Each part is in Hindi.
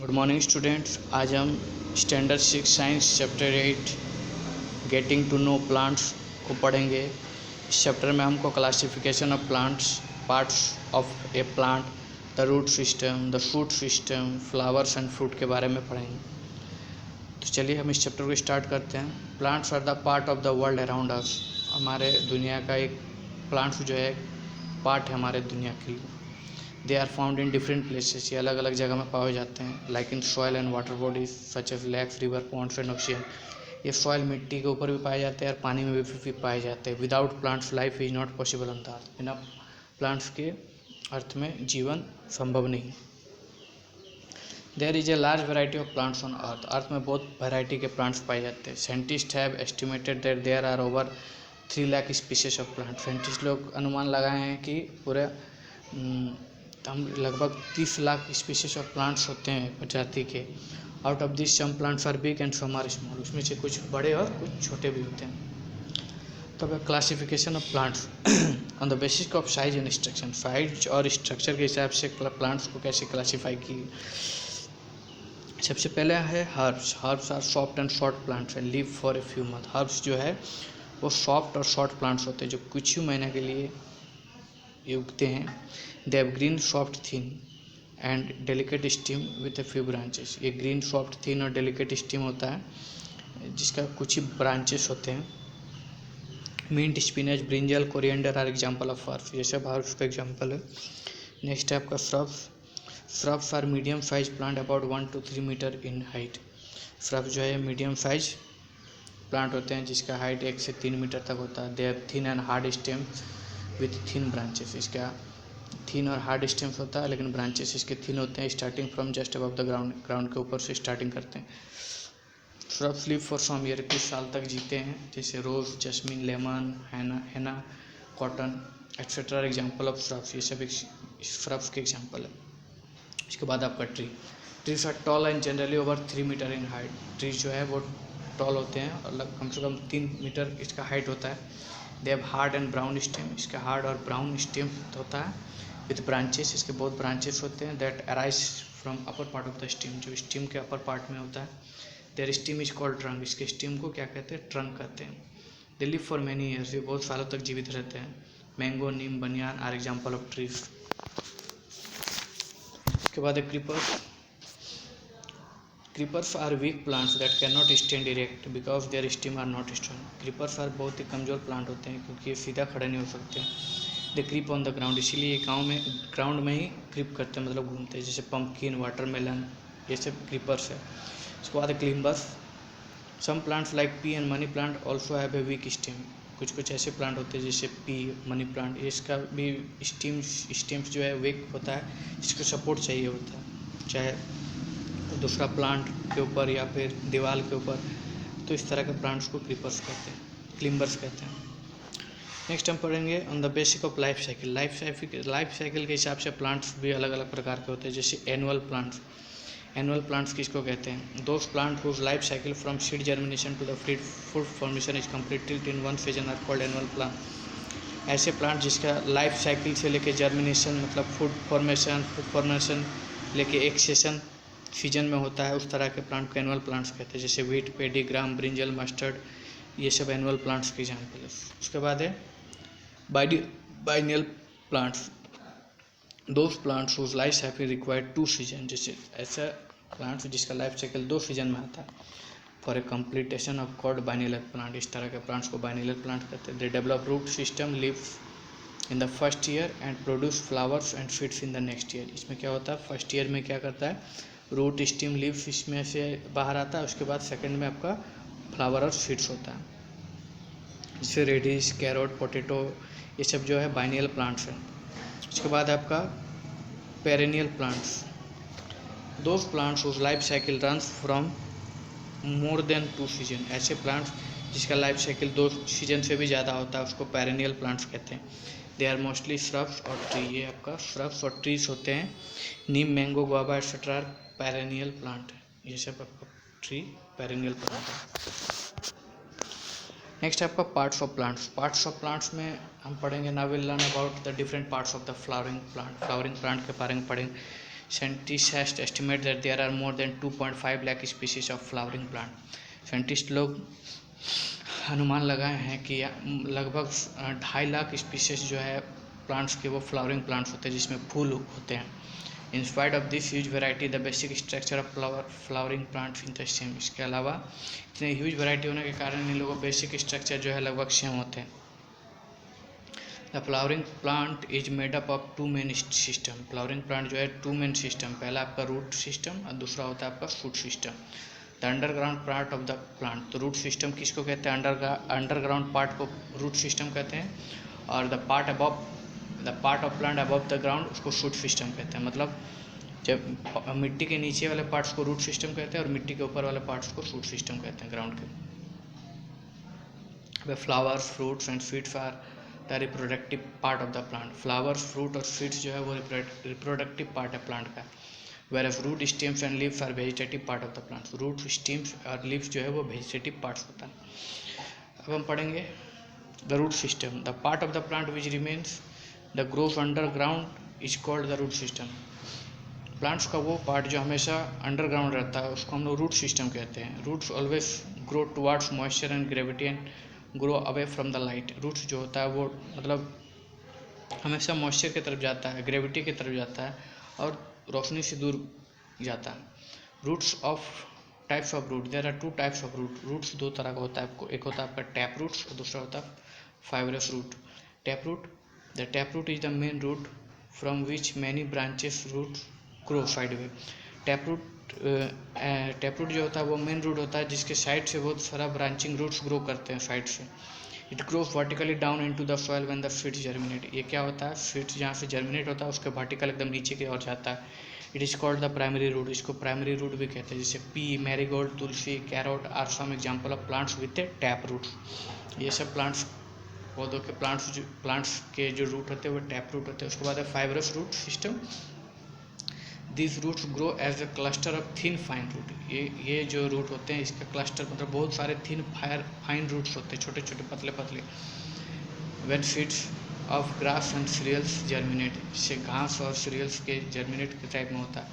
Good morning students. आज हम standard 6 science chapter 8 getting to know plants को पढ़ेंगे। इस चैप्टर में हमको classification of plants, parts of a plant, the root system, the shoot system, flowers and fruit के बारे में पढ़ेंगे। तो चलिए हम इस चैप्टर को स्टार्ट करते हैं। Plants are the part of the world around us. हमारे दुनिया का एक प्लांट्स जो है पार्ट है हमारे दुनिया की। They are found in different places. ये अलग अलग जगह में पाए जाते हैं। Like in soil and water bodies such as lakes, river, ponds and ocean. ये सॉइल मिट्टी के ऊपर भी पाए जाते हैं और पानी में भी पाए जाते हैं। Without plants life is not possible on the earth. बिना प्लांट्स के अर्थ में जीवन संभव नहीं। There is a large variety of plants on earth. Earth में बहुत वेराइटी के प्लांट्स पाए जाते हैं। Scientist have estimated that there are over 3 lakh species of plant. Scientist लोग अनुमान लगाए हैं कि पूरे हम लगभग 30 लाख स्पीसीज ऑफ प्लांट्स होते हैं प्रजाति के। Out of this some plants are big and some are small. उसमें से कुछ बड़े और कुछ छोटे भी होते हैं। तो अब classification of plants on the basis of size and structure. Size और स्ट्रक्चर के हिसाब से प्लांट्स को कैसे क्लासीफाई की। सबसे पहले है herbs. Herbs are soft and short plants and live for a few month. Herbs जो है वो सॉफ्ट और शॉर्ट प्लांट्स होते हैं जो कुछ ही महीने के लिए ये उगते हैं। They have green soft thin and delicate stem with a few branches. ये ग्रीन सॉफ्ट थिन और डेलिकेट स्टीम होता है जिसका कुछ ही ब्रांचेस होते हैं। Mint, spinach, brinjal, coriander are example of herbs. ये सब हर्ब्स का एग्जाम्पल है। नेक्स्ट है आपका shrubs. Shrubs are medium size plant about 1 to 3 metre in height. Shrubs जो है मीडियम साइज प्लांट होते हैं जिसका हाइट 1 से 3 मीटर तक होता है। They have thin and hard stem with thin branches. इसका थिन और हार्ड स्टेम्स होता है लेकिन ब्रांचेस इसके थिन होते हैं। Starting from just above the ground, ground के ऊपर से स्टार्टिंग करते हैं। Shrubs live for some year, कुछ साल तक जीते हैं। जैसे rose, jasmine, lemon, henna, cotton etcetera example of shrubs. ये सब श्रब्स के एग्जाम्पल है। इसके बाद आपका trees are tall and generally over 3 metre in height. Trees जो है वो टॉल होते हैं और कम से कम 3 मीटर इसका हाइट होता है। They have hard and brown stem. इसका हार्ड और ब्राउन स्टेम होता है विथ ब्रांचेस। इसके बहुत ब्रांचेस होते हैं that arise from upper part of the stem, जो स्टीम के अपर पार्ट में होता है। Their stem is called trunk. इसके स्टीम को क्या कहते हैं? ट्रंक कहते हैं। They live for many years. ये बहुत सालों तक जीवित रहते हैं। मैंगो, नीम, बनियान आर एग्जाम्पल ऑफ ट्रीज। उसके बाद है creepers. Creepers are weak plants that can not stand erect because their stem are not strong. Creepers are बहुत ही कमज़ोर प्लांट होते हैं क्योंकि ये सीधा खड़े नहीं हो सकते। दे क्रीप ऑन द ग्राउंड। इसीलिए ग्राउंड में ही क्रीप करते हैं, मतलब घूमते हैं। जैसे पम्पकिन, वाटरमेलन, ये सब क्रीपर्स है। उसके बाद है climbers. Some plants like pea and money plant also have a weak stem. कुछ ऐसे प्लांट होते हैं जैसे पी, मनी प्लांट, इसका भी स्टेम्स जो है वीक होता है। इसको सपोर्ट चाहिए होता है, चाहे दूसरा प्लांट के ऊपर या फिर दीवार के ऊपर। तो इस तरह के प्लांट्स को क्रीपर्स कहते हैं, क्लिम्बर्स कहते हैं। नेक्स्ट हम पढ़ेंगे on the basic of life cycle. Life cycle के हिसाब से प्लांट्स भी अलग अलग प्रकार के होते हैं। जैसे एनुअल प्लांट्स। एनुअल प्लांट्स किसको कहते हैं? Those plant whose life cycle from seed germination to the fruit formation is completed in one season are called annual plant. ऐसे प्लांट जिसका लाइफ साइकिल से लेके जर्मिनेशन मतलब फूड फॉर्मेशन लेके एक सीजन में होता है, उस तरह के प्लांट को एनुअल प्लांट्स कहते हैं। जैसे व्हीट, पेडी, ग्राम, ब्रिंजल, मस्टर्ड, ये सब एनुअल प्लांट्स के एग्जाम्पल है। उसके बाद है biennial plants. Those plants whose life cycle required 2 season. जैसे ऐसा प्लांट्स जिसका लाइफ साइकिल 2 सीजन में आता है। For a completion of called biennial plant. इस तरह के प्लांट्स को बाइनियल प्लांट कहते हैं। They develop root system, live in the first year and produce flowers and seeds in the next year. इसमें क्या होता है? फर्स्ट ईयर में क्या करता है? रूट, स्टीम, लीव्स इसमें से बाहर आता है। उसके बाद सेकंड में आपका फ्लावर और सीड्स होता है। जैसे रेडिश, कैरोट, पोटैटो, ये सब जो है बाइनियल प्लांट्स हैं। उसके बाद आपका perennial plants. Those plants whose life cycle runs from more than 2 season. ऐसे प्लांट्स जिसका लाइफ साइकिल 2 सीजन से भी ज़्यादा होता है उसको पेरेनियल प्लांट्स कहते हैं। दे आर मोस्टली श्रब्स और ट्री। ये आपका श्रब्स और ट्रीज होते हैं। Neem, mango, guava etcetera perennial plant है। ये सब आपका ट्री पेरेनियल प्लांट है। नेक्स्ट आपका parts of plants. Parts of plants में हम पढ़ेंगे, now will learn about the different parts of the flowering plant. Flowering plant के बारे में पढ़ेंगे। Scientists has estimate that there are more than 2.5 lakh species of flowering plant. Scientist लोग अनुमान लगाए हैं कि लगभग 2.5 लाख स्पीसीज जो है प्लांट्स के वो फ्लावरिंग प्लांट्स होते हैं जिसमें फूल होते हैं. In spite of this huge variety the basic structure of flowering plants in the same. इसके अलावा इतने ह्यूज वैरायटी होने के कारण इन लोगों बेसिक स्ट्रक्चर जो है लगभग सेम होते हैं. The flowering plant is made up of 2 main system. Flowering plant जो है 2 मेन सिस्टम, पहला आपका रूट सिस्टम और दूसरा होता है आपका shoot system. The underground part of the plant, तो रूट सिस्टम किसको कहते हैं? अंडरग्राउंड पार्ट को रूट सिस्टम कहते हैं, और the part of plant above the ground उसको शूट सिस्टम कहते हैं. मतलब जब मिट्टी के नीचे वाले पार्ट्स को रूट सिस्टम कहते हैं और मिट्टी के ऊपर वाले पार्ट्स को शूट सिस्टम कहते हैं, ग्राउंड के. Flowers, fruits and seeds are the reproductive part of the plant. Flowers, fruit और सीड्स जो है वो रिप्रोडक्टिव पार्ट है प्लांट का. whereas root stems and leaves are vegetative part of the plant. Root stems और लीव्स जो है वो वेजिटेटिव पार्ट्स होता है. अब हम पढ़ेंगे the root system. The part of the plant which remains the growth underground is called the root system. Plants का वो पार्ट जो हमेशा अंडरग्राउंड रहता है उसको हम लोग रूट सिस्टम कहते हैं. Roots always grow towards moisture and gravity and grow away from the light. Roots जो होता है वो मतलब हमेशा मॉइस्चर की तरफ जाता है, ग्रेविटी की तरफ जाता है और रोशनी से दूर जाता है. Roots of types of root, there are 2 types of root. Roots 2 तरह का होता है. एक होता है आपका टैप रूट्स और दूसरा होता है fibrous root. Tap root, the tap root is the main root from which many branches root grow sideway. Tap root जो होता है वो मेन रूट होता है जिसके साइड से बहुत सारा ब्रांचिंग रूट्स ग्रो करते हैं साइड से. It grows vertically down into the soil when the seeds germinate. ये क्या होता है? सीड्स जहाँ से जर्मिनेट होता है उसके वर्टिकल एकदम नीचे की ओर जाता है. It is called the primary root. इसको प्राइमरी रूट भी कहते हैं. जैसे pea, marigold, tulsi, carrot are some example of plants with tap roots. ये सब प्लांट्स, पौधों के प्लांट्स के जो रूट होते हैं वो टैप रूट होते हैं. उसके बाद है fibrous root system. This roots grow as a cluster of thin fine root. ये जो रूट होते हैं इसका क्लस्टर मतलब बहुत सारे थिन फाइन रूट्स होते हैं, छोटे छोटे पतले पतले. When seeds of grass and cereals germinate, इससे घास और सीरियल्स के जर्मिनेट के टाइप में होता है.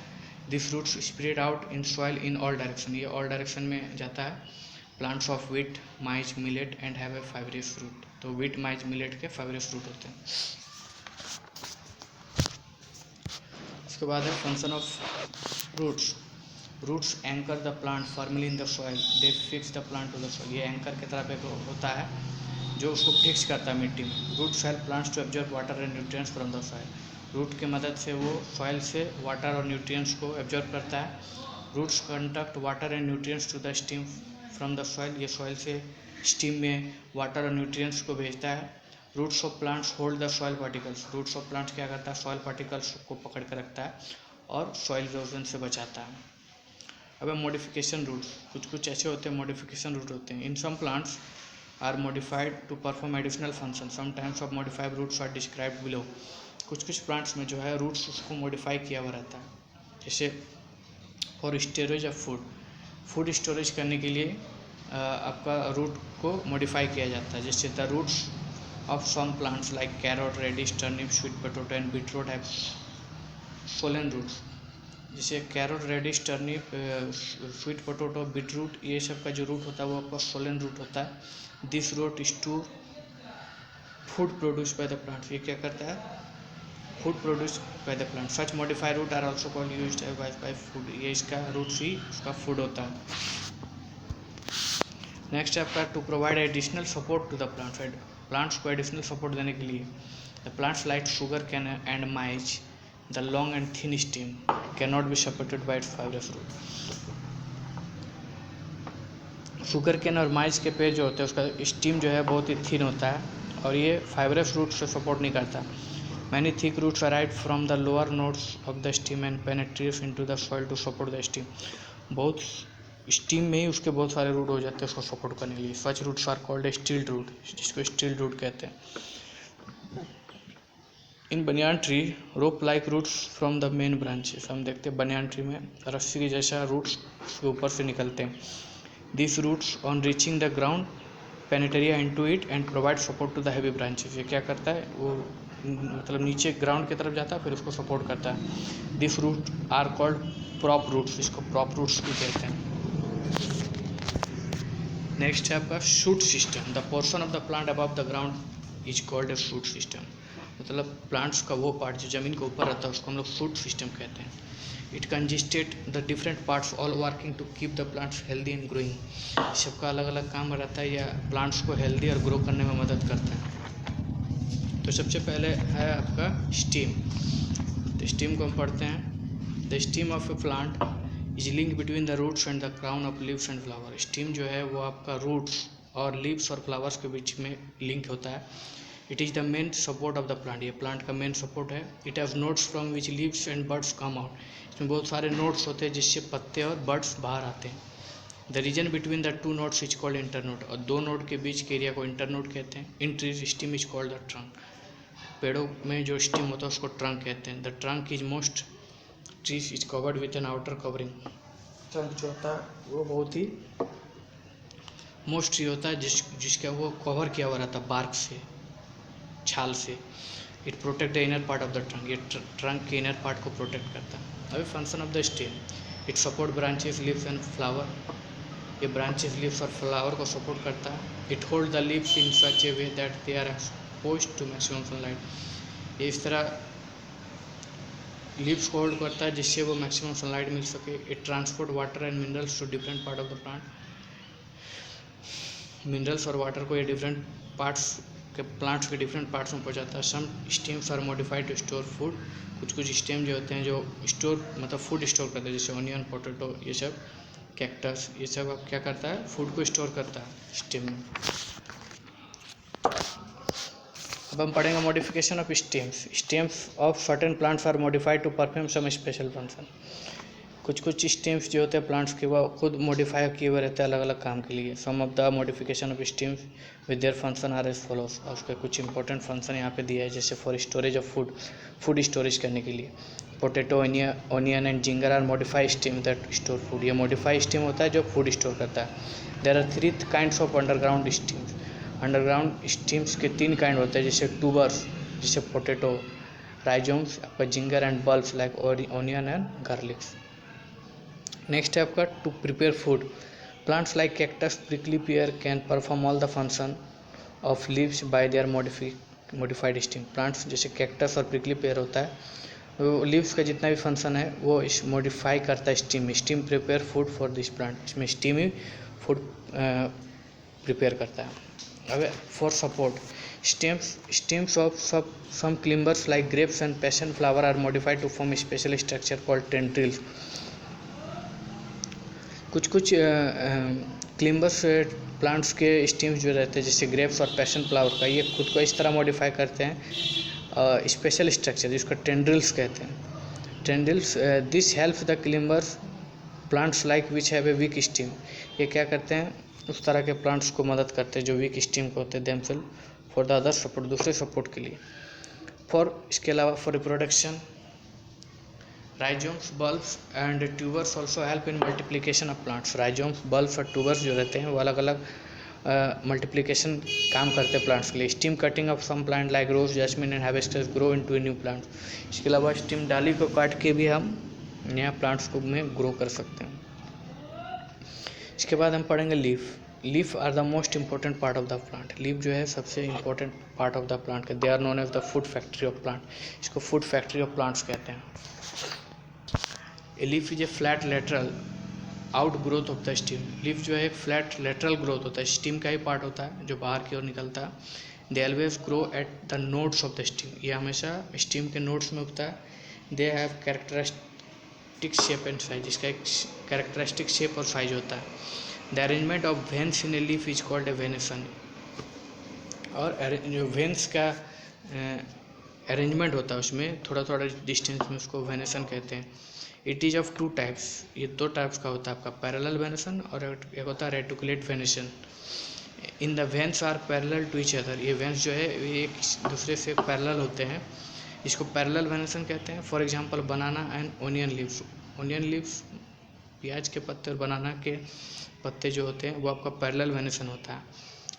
This roots spread out in soil in all direction. ये ऑल डायरेक्शन में जाता है. Plants of wheat, maize, millet and have a fibrous root. तो व्हीट, माइज, मिलेट के फाइब्रस रूट होते हैं. उसके बाद है function of roots. Roots anchor the plant firmly in the soil. They fix the plant to the soil. ये एंकर की तरफ एक होता है जो उसको फिक्स करता है मिट्टी में. Roots help plants to absorb water and nutrients from the soil. Root की मदद से वो सॉइल से वाटर और न्यूट्रिएंट्स को एब्जॉर्ब करता है. Roots conduct water and nutrients to the stem from the soil. ये सॉइल से स्टीम में वाटर और न्यूट्रिएंट्स को भेजता है. Roots of plants hold the soil particles. Roots of plants क्या करता है? सॉइल पार्टिकल्स को पकड़ कर रखता है और सॉइल इरोजन से बचाता है. अब मॉडिफिकेशन रूट्स. कुछ ऐसे होते हैं मॉडिफिकेशन रूट होते हैं. In some plants are modified to perform additional function. Some times of modified roots are described below. कुछ प्लांट्स में जो है रूट्स उसको मॉडिफाई किया हुआ रहता है. जैसे for storage of food storage करने के लिए आपका रूट को मॉडिफाई किया जाता है. जैसे the roots of some plants like carrot, radish, turnip, sweet potato and beetroot have swollen roots. जैसे carrot, radish, turnip, sweet potato, beetroot, ये सब का जो रूट होता है वो आपका सोलन रूट होता है. This root is to food produce by the plant. ये क्या करता है? Food produce by the plant. Such modified root are also called used by food. ये इसका रूट्स ही उसका फूड होता है. नेक्स्ट है आपका to provide additional support to the plant. Plants को एडिशनल सपोर्ट देने के लिए the plants like sugar cane and maize, the long and thin stem can not be supported by its fibrous root. Sugar cane और माइज के पेड़ जो होते हैं उसका स्टीम जो है बहुत ही थिन होता है और ये फाइब्रस रूट से सपोर्ट नहीं करता. Many thick roots arrive from the lower nodes of the stem and penetrate into the soil to support the stem. बहुत स्टीम में ही उसके बहुत सारे रूट हो जाते हैं उसको सपोर्ट करने के लिए. Such roots are called stilt root, जिसको स्टील रूट कहते हैं. In banyan tree rope like roots from the main branches. हम देखते हैं बनियान ट्री में रस्सी के जैसा रूट्स उसके ऊपर से निकलते हैं. This roots on reaching the ground penetrate into it and provide support to the heavy branches. ये क्या करता है? वो मतलब नीचे ग्राउंड की तरफ जाता है, फिर उसको सपोर्ट करता है। This root are called prop roots, इसको प्रॉप रूट्स भी कहते हैं। नेक्स्ट है आपका shoot system. The portion of the plant above the ground is called a shoot system. मतलब प्लांट्स का वो पार्ट जो ज़मीन के ऊपर रहता है उसको हम लोग शूट सिस्टम कहते हैं। It consisted the different parts all working to keep the plants healthy and growing. सबका अलग अलग काम रहता है या प्लांट्स को हेल्दी और ग्रो करने में मदद करता है। तो सबसे पहले है आपका स्टीम। तो स्टीम को हम पढ़ते हैं। The stem of a plant is link between the roots and the crown of leaves and flower. Stem जो है वो आपका रूट्स और लीव्स और फ्लावर्स के बीच में लिंक होता है। It is the main support of the plant, ये प्लांट का मेन सपोर्ट है। It has notes from which leaves and birds come out. इसमें बहुत सारे नोट्स होते हैं जिससे पत्ते और बर्ड्स बाहर आते हैं। The region between the two notes is called internode, और दो नोड के बीच के एरिया को इंटरनोड कहते हैं। In trees stem is called the trunk. पेड़ों में जो स्टीम होता है उसको ट्रंक कहते हैं। The trunk is most trees is covered with an outer covering. Trunk जो होता है वो बहुत ही मोस्ट ट्री होता है जिसका वो कवर किया हुआ रहता है बार्क से, छाल से। It protect the inner part of the trunk, ये ट्रंक के इनर पार्ट को प्रोटेक्ट करता है। अभी function of the stem, it support branches leaves and flower. ये ब्रांचेस लीव्स और फ्लावर को सपोर्ट करता है। It hold the leaves in such a way that they are exposed to maximum sunlight. ये इस तरह लीव्स को होल्ड करता है जिससे वो मैक्सिमम सनलाइट मिल सके। It transport water and minerals to different part of the plant. Minerals और वाटर को ये डिफरेंट पार्ट्स के प्लांट्स के डिफरेंट पार्ट्स में पहुंचाता है। Some stems are modified to store food. कुछ स्टेम जो होते हैं जो स्टोर मतलब फूड स्टोर करते हैं, जैसे ऑनियन, पोटैटो, ये सब कैक्टस, ये सब अब क्या करता है, फूड को स्टोर करता है स्टेम में। अब हम पढ़ेंगे modification of stems. Stems of certain plants are modified to perform some special function. कुछ स्टेम्स जो होते हैं प्लांट्स के वो खुद मॉडिफाई किए हुए रहते हैं अलग अलग काम के लिए। Some of the modification of stems with their function are as follows. और उसके कुछ इंपॉर्टेंट फंक्शन यहाँ पे दिया है, जैसे for storage of food storage करने के लिए। Potato, onion and ginger are modified stem that store food. ये मॉडिफाइड स्टेम होता है जो फूड स्टोर करता है। There are 3 kinds of underground stems. Underground stems के 3 काइंड होते हैं, जैसे ट्यूबर्स, जैसे पोटैटो, राइजोम्स, आपका ginger and bulbs like onion and garlics. Next है आपका to prepare food. Plants like cactus, prickly pair can perform all the function of leaves bye there modified steam. Plants जैसे कैक्टस और प्रिकली पेयर होता है, वो लीव्स का जितना भी फंक्शन है वो इस मॉडिफाई करता है stem prepare food for this plant. इसमें स्टीम ही फूड प्रिपेयर करता है। अब for support, stems of some climbers like grapes and passion flower are modified to form special structure called tendrils. कुछ क्लिम्बर्स प्लांट्स के स्टीम्स जो रहते हैं, जैसे ग्रेप्स और पैशन फ्लावर का, ये खुद को इस तरह मॉडिफाई करते हैं स्पेशल स्ट्रक्चर जिसको टेंड्रिल्स कहते हैं। Tendrils this helps the climbers plants like which have a weak stem. ये क्या करते हैं, उस तरह के प्लांट्स को मदद करते हैं जो वीक स्टीम को होते हैं, themselves for the other support, दूसरे सपोर्ट के लिए। इसके अलावा for reproduction, rhizomes, bulbs and tubers also help in multiplication of plants. Rhizomes, bulbs और ट्यूबर्स जो रहते हैं वो अलग अलग मल्टीप्लिकेशन काम करते हैं प्लांट्स के लिए। Stem cutting of some plant like rose, jasmine and hibiscus grow into a new plant. इसके अलावा स्टीम डाली को काट के भी हम नया प्लांट्स को में ग्रो कर सकते हैं। इसके बाद हम पढ़ेंगे leaf are the most important part of the plant. Leaf जो है सबसे important part of the plant का। They are known as the food factory of plant. इसको फूड फैक्ट्री ऑफ प्लांट्स कहते हैं। A leaf is a flat lateral outgrowth of the stem. Leaf जो है एक फ्लैट लेटरल ग्रोथ होता है, स्टीम का ही पार्ट होता है जो बाहर की ओर निकलता है। They always grow at the nodes of the stem. ये हमेशा स्टीम के नोड्स में उगता है। They have characteristic shape and size. इसका एक कैरेक्टरिस्टिक शेप और साइज होता है। The arrangement of veins in a leaf is called a venation. और जो वेन्स का अरेंजमेंट होता है उसमें थोड़ा थोड़ा डिस्टेंस में, उसको वेनेसन कहते हैं। It is of 2 types. ये 2 टाइप्स का होता है आपका, पैरेलल वेनेसन और एक होता है reticulate venation. In the veins are parallel to each other. ये वेन्स जो है ये एक दूसरे से पैरेलल होते हैं, इसको पैरेलल वेनेसन कहते हैं। For example banana and onion leaves. Onion leaves प्याज के पत्ते और बनाना के पत्ते जो होते हैं वो आपका पैरेलल वेनेसन होता है।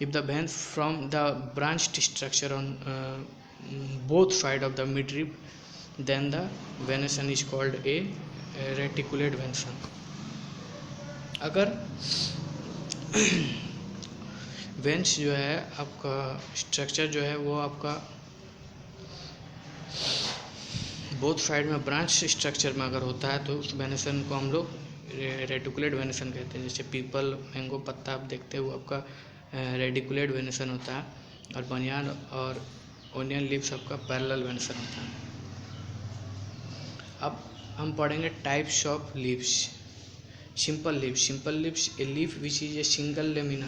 If the veins from the branched structure on both side of the midrib, then the venation is called a reticulate venation. अगर वेंस जो है आपका स्ट्रक्चर जो है वो आपका बोथ साइड में ब्रांच स्ट्रक्चर में अगर होता है तो उस वेनेसन को हम लोग रेटिकुलेट वेनेसन कहते हैं। जैसे पीपल मैंगो पत्ता आप देखते हो वो आपका रेटिकुलेट वेनेसन होता है, और बनियान और ओनियन लीव्स आपका पैरेलल वेनेसन होता है। अब हम पढ़ेंगे types of leaves. Simple leaves a leaf which is a single lamina,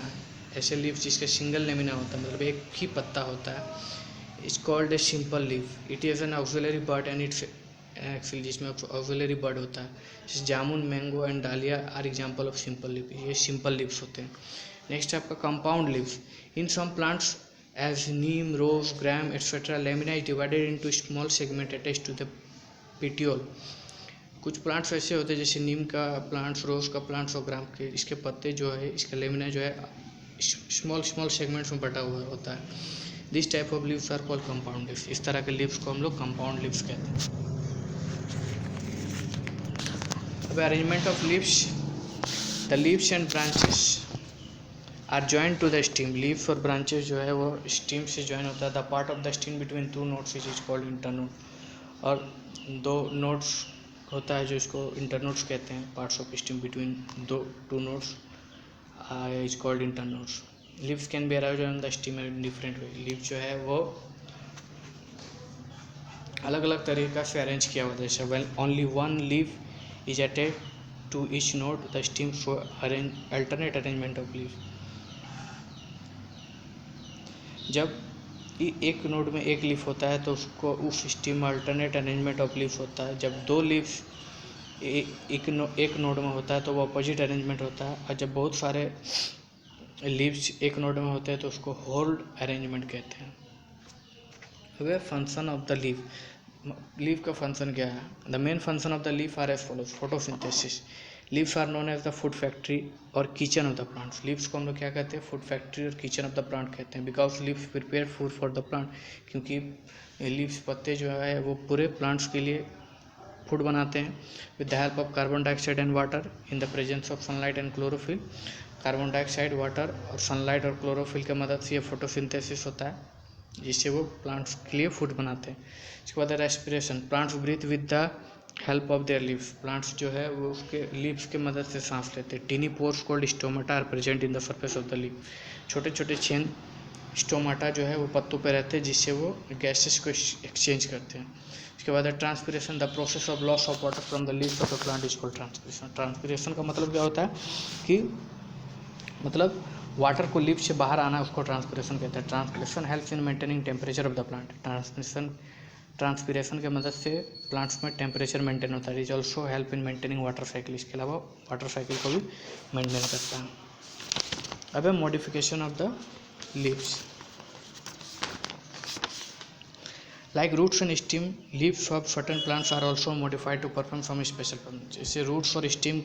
ऐसे लीव्स जिसका सिंगल लेमिना होता है, मतलब एक ही पत्ता होता है, is called a simple leaf. It is an axillary bud and it's actually जिसमें ऑक्सिलरी बर्ड होता है। जैसे jamun, mango and dahlia are example of simple leaf, ये सिंपल लीव्स होते हैं। नेक्स्ट आपका compound leaves. In some plants as neem, rose, gram etcetera, lamina is divided into small segment attached to the petiole. कुछ प्लांट्स ऐसे होते हैं जैसे नीम का प्लांट्स, रोज का प्लांट्स और ग्राम के, इसके पत्ते जो है, इसका लेमिना जो है स्मॉल सेगमेंट्स में बटा हुआ होता है। This type of leaves are called compound leaves. इस तरह के लीव्स को हम लोग कंपाउंड लीव्स कहते हैं। अब arrangement of leaves. The leaves and branches are joint to the stem. Leaves और ब्रांचेस जो है वो स्टीम से जॉइन होता है। The part of the stem between two nodes is called internode. और दो नोड्स होता है जो इसको इंटरनोड्स कहते हैं। Parts of steam between two nodes is called internodes. Leaves can be arranged on the steam in different way. Leave जो है वो अलग अलग तरीक़ा से अरेंज किया हुआ है। जैसे well only one leaf is attach to each node, the stem show alternate arrangement of leaf. जब एक नोड में एक लीफ होता है तो उसको उस स्टीम में अल्टरनेट अरेंजमेंट ऑफ लीव्स होता है। जब दो लीव्स एक नोड में होता है तो वो अपोजिट अरेंजमेंट होता है। और जब बहुत सारे लीव्स एक नोड में होते हैं तो उसको होल्ड अरेंजमेंट कहते हैं। अब function of the leaf. Leaf का फंक्शन क्या है? The main function of the leaf are as follows. Photosynthesis. Leaves are known as the food factory और kitchen of the plants. Leaves को हम लोग क्या कहते हैं? फूड फैक्ट्री और किचन ऑफ द प्लांट कहते हैं। Because leaves prepare food for the plant, क्योंकि लीव्स पत्ते जो है वो पूरे प्लांट्स के लिए फूड बनाते हैं। With the help of carbon dioxide and water in the presence of sunlight and chlorophyll. Carbon dioxide, water और सनलाइट और क्लोरोफिल की मदद से ये फोटोसिंथेसिस होता है, जिससे वो प्लांट्स के लिए फूड बनाते हैं। इसके बाद respiration. Plants breathe with the help of their leaves. Plants जो है वो उसके लीव्स के मदद से सांस लेते हैं। Tiny pores called stomata are present in the surface of the leaf. छोटे छोटे छेद स्टोमाटा जो है वो पत्तों पे रहते हैं, जिससे वो गैसेस को एक्सचेंज करते हैं। इसके बाद है transpiration. The process of loss of water from the leaves of the plant is called transpiration. Transpiration का मतलब क्या होता है कि मतलब वाटर को लीफ से बाहर आना, उसको ट्रांसपिरेशन कहते हैं। Transpiration helps in maintaining temperature of the plant. Transpiration के मदद से प्लांट्स में टेम्परेचर मेंटेन होता है। Is also help in maintaining water cycle. इसके अलावा वाटर साइकिल को भी मेंटेन करता है। अब है modification of the leaves. Like roots and stem, leaves of certain plants are also modified to perform some special function. जैसे रूट्स और स्टीम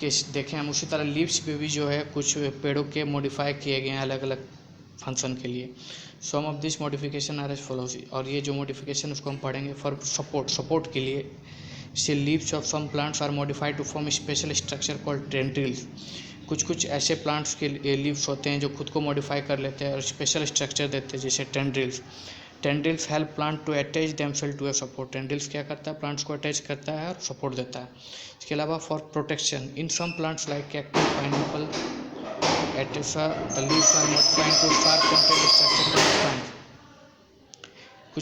के देखें हम, उसी तरह लीव्स पे भी जो है कुछ पेड़ों के मॉडिफाई किए गए हैं अलग अलग फंक्शन के लिए। Some of this modification are as follows. और ये जो मॉडिफिकेशन उसको हम पढ़ेंगे फॉर सपोर्ट के लिए। से leaves of some plants are modified to form special structure called tendrils. कुछ ऐसे प्लांट्स के लीव्स होते हैं जो खुद को मॉडिफाई कर लेते हैं और स्पेशल स्ट्रक्चर देते हैं, जैसे tendrils. Tendrils help plant to attach themselves to a support. Tendrils क्या करता है? प्लांट्स को अटैच करता है और सपोर्ट देता है। इसके अलावा for protection, in some plants like cactus, pineapple एटेसा, the leaves are modified to sharp pointed structure.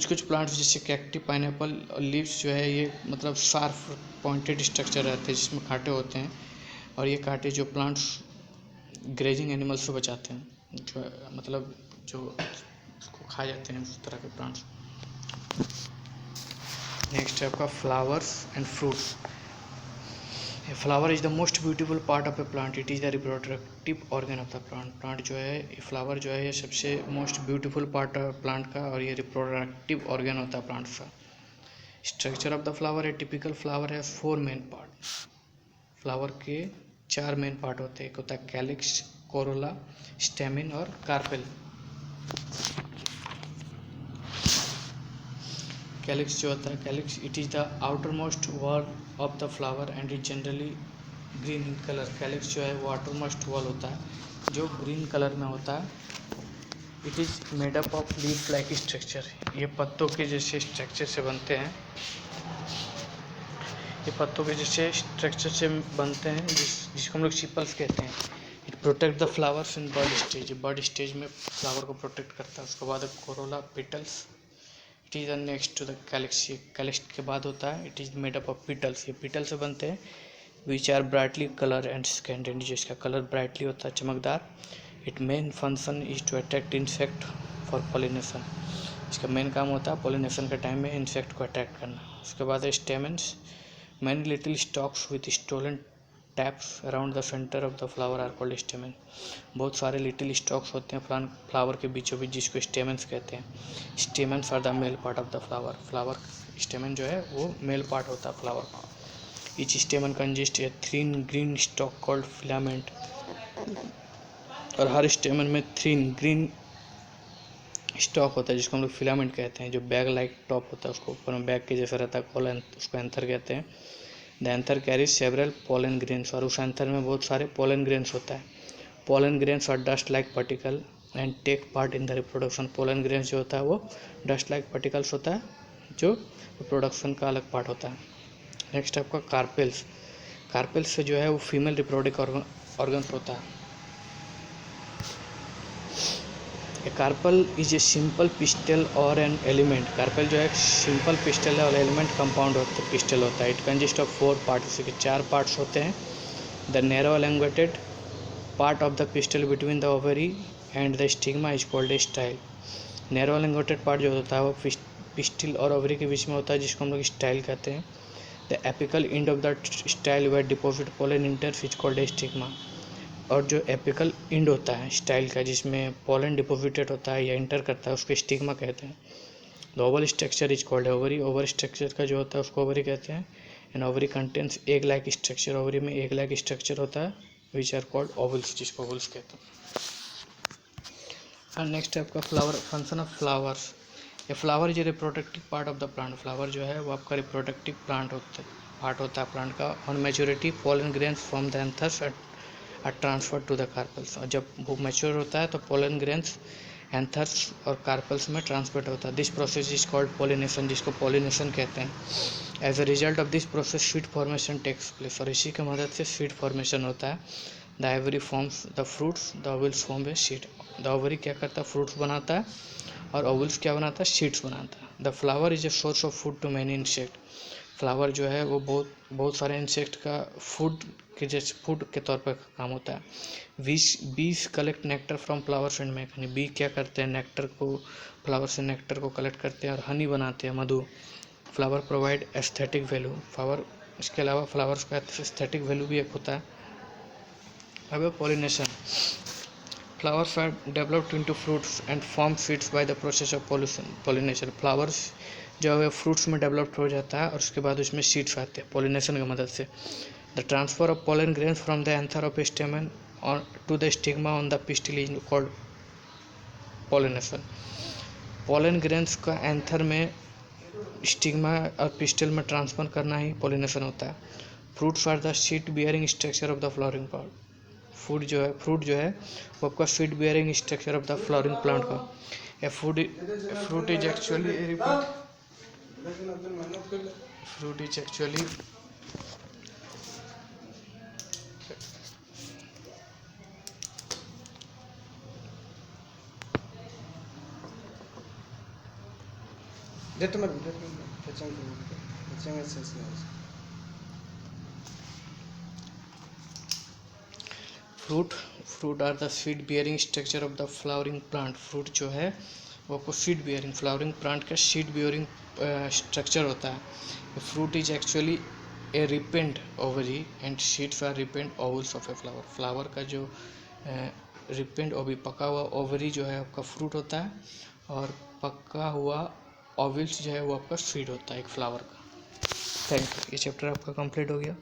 कुछ प्लांट्स जैसे कैक्टी, पाइनएप्पल और लीव्स जो है ये मतलब शार्प पॉइंटेड स्ट्रक्चर रहते हैं जिसमें कांटे होते हैं, और ये कांटे जो प्लांट्स ग्रेजिंग एनिमल्स से बचाते हैं, जो मतलब जो उसको खा जाते हैं उस तरह के प्लांट्स। नेक्स्ट है आपका flowers and fruits. A flower is the most beautiful part of a plant. It is the reproductive organ of the plant. Plant जो है ये फ्लावर जो है ये सबसे मोस्ट ब्यूटीफुल पार्ट है प्लांट का, और ये रिप्रोडक्टिव ऑर्गन होता है प्लांट्स का। Structure of the flower, A typical flower है 4 मेन पार्ट। फ्लावर के 4 मेन पार्ट होते हैं। एक होता है कैलिक्स, कोरोला, स्टेमिन और कार्पेल। कैलिक्स जो होता है, calyx it is the outer most wall of the flower and is generally green in colour. Calyx जो है वो आउटर मोस्ट वॉल होता है जो ग्रीन कलर में होता है। It is made up of leaf like structure. ये पत्तों के जैसे स्ट्रक्चर से बनते हैं, ये पत्तों के जैसे स्ट्रक्चर से बनते हैं जिसको हम लोग सिपल्स कहते हैं। It protect the flowers in bud stage. Bud stage में फ्लावर को प्रोटेक्ट करता है। उसके बाद corolla petals. It is next to the calyx. ये कैलिक्स के बाद होता है it is made up of petals. ये पिटल से बनते हैं which are brightly colour and scented, जिसका कलर ब्राइटली होता है, चमकदार। It main function is to attract insect for pollination. इसका मेन काम होता है पॉलिनेशन के टाइम में इंसेक्ट को अट्रैक्ट करना। उसके बाद है stamens. Many little stalks with stolen taps around the centre of the flower are called stamen. बहुत सारे लिटिल स्टॉक्स होते हैं फ्लावर के बीचों बीच जिसको स्टेमेंस कहते हैं। Stamens are the male part of the flower. Flower stamen जो है वो मेल पार्ट होता है फ्लावर का। Each stamen consist a thin green stalk called filament. और हर स्टेमन में थीन ग्रीन स्टॉक होता है जिसको हम लोग फिलामेंट कहते हैं, जो बैग लाइक टॉप होता है, उसको ऊपर में बैग के जैसा रहता है कॉल, उसको एंथर कहते हैं। The anther carries several pollen grains. और उस एंथर में बहुत सारे पोलन ग्रेन्स होता है। पोलन ग्रेन्स और dust like particle and take part in the reproduction. Pollen grains जो होता है वो डस्ट लाइक पार्टिकल्स होता है जो रिप्रोडक्शन का अलग पार्ट होता है। नेक्स्ट आपका कार्पेल्स। कार्पेल्स से जो है वो फीमेल रिप्रोडक्टिव ऑर्गन्स होता है। A carpel is a simple pistil और एन एलिमेंट। कार्पेल जो है सिंपल पिस्टल है और एलिमेंट कंपाउंड होता है, पिस्टल होता है। It consist of 4 parts. इसके 4 पार्ट्स होते हैं। The narrow elongated part of the pistil between the ovary and the stigma is called a style. Narrow elongated part जो होता है वो पिस्टल और ओवरी के बीच में होता है जिसको हम लोग स्टाइल कहते हैं। The apical end of the style where deposit pollen enters is called a stigma. और जो एपिकल एंड होता है स्टाइल का जिसमें पोलन डिपोजिटेड होता है या इंटर करता है उसको स्टिग्मा कहते हैं। The Oval structure is called ovary. Over structure का जो होता है उसको ओवरी कहते हैं। And ovary contents egg like structure. Ovary में एग लाइक स्ट्रक्चर होता है विच आर कॉल्ड ओवल्स, जिसको ओवल्स कहते हैं। और नेक्स्ट है आपका फ्लावर फंक्शन ऑफ फ्लावर्स। ये flower is A reproductive part of the plant. Flower जो है वो आपका रिप्रोडक्टिव पार्ट होता है प्लांट का। On maturity pollen grains from the anthers are transfer to the carpels. और जब वो मैच्योर होता है तो पोलन ग्रेन्स एंथर्स और कार्पल्स में ट्रांसफर होता है। This process is called pollination, जिसको पॉलिनेशन कहते हैं। As a result of this process seed formation takes place. और इसी की मदद से सीड फॉर्मेशन होता है। The ovary forms the fruits, the ovules form a seed. The ovary क्या करता है, फ्रूट्स बनाता है और ओवल्स क्या बनाता है, सीड्स बनाता है। The flower is a source of food to many insect. Flower जो है वो बहुत सारे इंसेक्ट का फूड के तौर पर काम होता है। Bees collect nectar from flowers and make honey. Bee क्या करते हैं, नेक्टर को फ्लावर से नेक्टर को कलेक्ट करते हैं और हनी बनाते हैं, मधु। Flower provide aesthetic value. Flower इसके अलावा फ्लावर्स का एस्थेटिक वैल्यू भी एक होता है। अब pollination. Flowers are developed into fruits and form seeds by the process of pollination. Flowers जो है फ्रूट्स में डेवलप्ड हो जाता है और उसके बाद उसमें सीड्स आते हैं पॉलिनेशन की मदद से। The transfer of pollen grains from the anther of stamen to the stigma on the pistil is called pollination. Pollen grains का एंथर में स्टिग्मा और पिस्टिल में ट्रांसफर करना ही पॉलिनेशन होता है। Fruits are the seed bearing structure of the flowering plant. Fruit जो है वो आपका seed bearing structure of the flowering plant का। Fruit is actually fruit are the seed bearing structure of the flowering plant. Fruit जो है वो आपको सीड बियरिंग फ्लावरिंग प्लांट का सीड बियरिंग स्ट्रक्चर होता है। Fruit is actually a ripened ovary and seeds are ripened ovules of a flower. Flower का जो रिपेंड पका हुआ ओवरी जो है आपका फ्रूट होता है और पका हुआ ओवल्स जो है वो आपका सीड होता है एक फ्लावर का। Thank you. ये चैप्टर आपका कंप्लीट हो गया।